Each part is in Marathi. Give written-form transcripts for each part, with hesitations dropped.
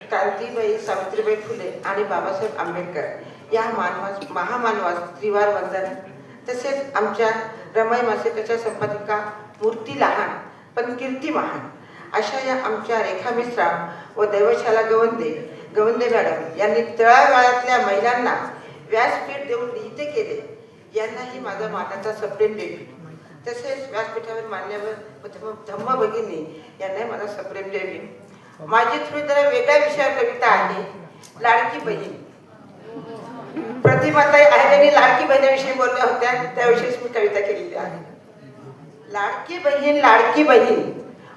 क्रांतीबाई सावित्रीबाई फुले आणि बाबासाहेब आंबेडकर या महामानवास त्रिवार वंदन. तसेच आमच्या रमाई मासिकाच्या संपादिका मूर्ती लहान पण कीर्ती महान अशा या आमच्या रेखा मिश्रा व दैवशाला गवंदे मॅडम यांनी तळागाळातल्या महिलांना व्यासपीठ देऊन लिहिते केले. यांनाही माझा मानाचा सप्रेम डेबिट. तसेच व्यासपीठावर मान्यवर धम्म भगिनी यांनाही माझा सप्रेम डेबिट. माझी थोडी जरा वेगळ्या विषयावर कविता आहे. लाडकी बहीण. प्रतिमाताई आहेरांनी लाडकी बहिणीविषयी बोलल्या होत्या, त्याविषयीच मी कविता केलेली आहे. लाडकी बहीण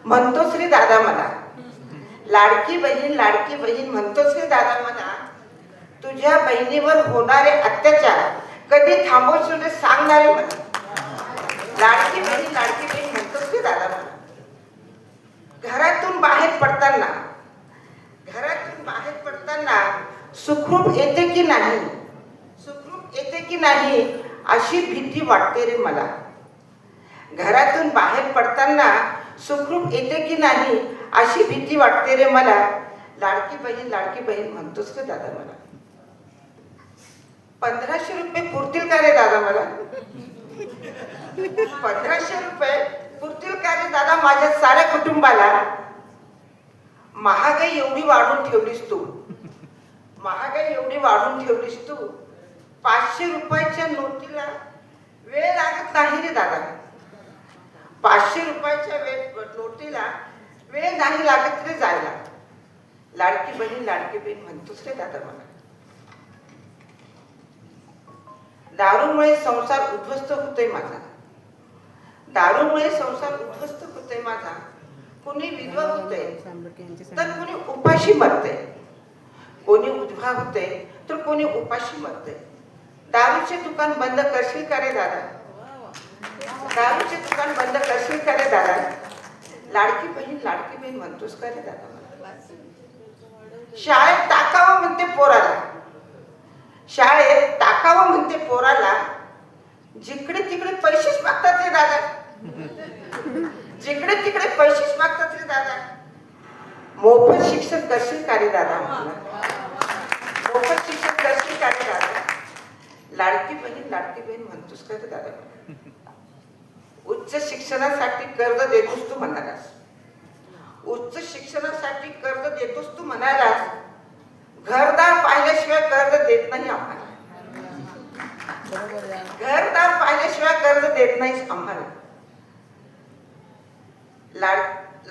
म्हणतो श्री दादा मला. लाडकी बहीण म्हणतो श्री दादा मला. तुझ्या बहिणीवर होणारे अत्याचार कधी थांबवशील सांगणारे मला. लाडकी बहीण म्हणतो श्री दादा मला. घरातून बाहेर पडताना सुखरूप येते की नाही अशी भीती वाटते रे मला. घरातून बाहेर पडताना सुखरूप येते की नाही अशी भीती वाटते रे मला. लाडकी बहीण म्हणतोस रे दादा मला. 1500 रुपये पुरतील का रे दादा मला. 1500 रुपये पुरतील का रे दादा माझ्या साऱ्या कुटुंबाला. महागाई एवढी वाढून ठेवलीस तू. 500 रुपयाच्या नोटीला वेळ लागत नाही रे दादा. 500 रुपयाच्या नोटीला वेळ नाही लागत रे जायला. लाडकी बहीण म्हणतोस रे दादा मला. दारूमुळे संसार उद्ध्वस्त होतोय माझा. कोणी विधवा होतोय तर कोणी उपाशी मरते. कोणी उधवा होते तर कोणी उपाशी मरते. दारूचे दुकान बंद करशील का रे दादा. लाडकी बहीण म्हणतोस का रे दादा मला. शाळेत टाकावं म्हणते पोराला. जिकडे तिकडे पैसेच मागतात रे दादा. मोफत शिक्षण करशील का रे दादा. लाडकी बहीण म्हणतोस का रे दादा. उच्च शिक्षणासाठी कर्ज देतोस तू म्हणालास. घरदार पाहिल्याशिवाय कर्ज देत नाही आम्हाला.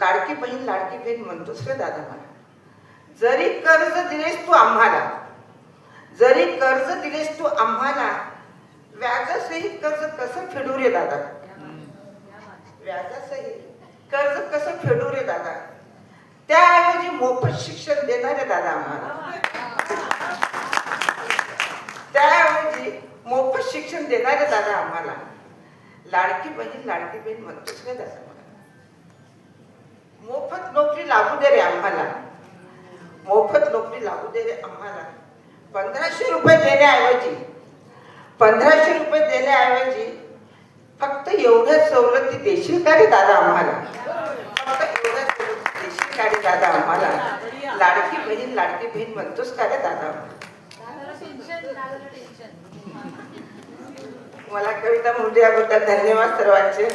लाडकी बहीण म्हणतोस रे दादा मला. जरी कर्ज दिलेस तू आम्हाला व्याजासहित कर्ज कसं फेडू रे दादा. त्याऐवजी मोफत शिक्षण देणार रे दादा आम्हाला. लाडकी बहीण म्हणतोस रे दादा मला. मोफत नोकरी लागू दे रे आम्हाला. 1500 रुपये देण्याऐवजी फक्त एवढ्या सवलती देशील का रे दादा आम्हाला. लाडकी बहीण म्हणतोस का रे दादा. मला कविता म्हणून याबद्दल धन्यवाद सर्वांचे.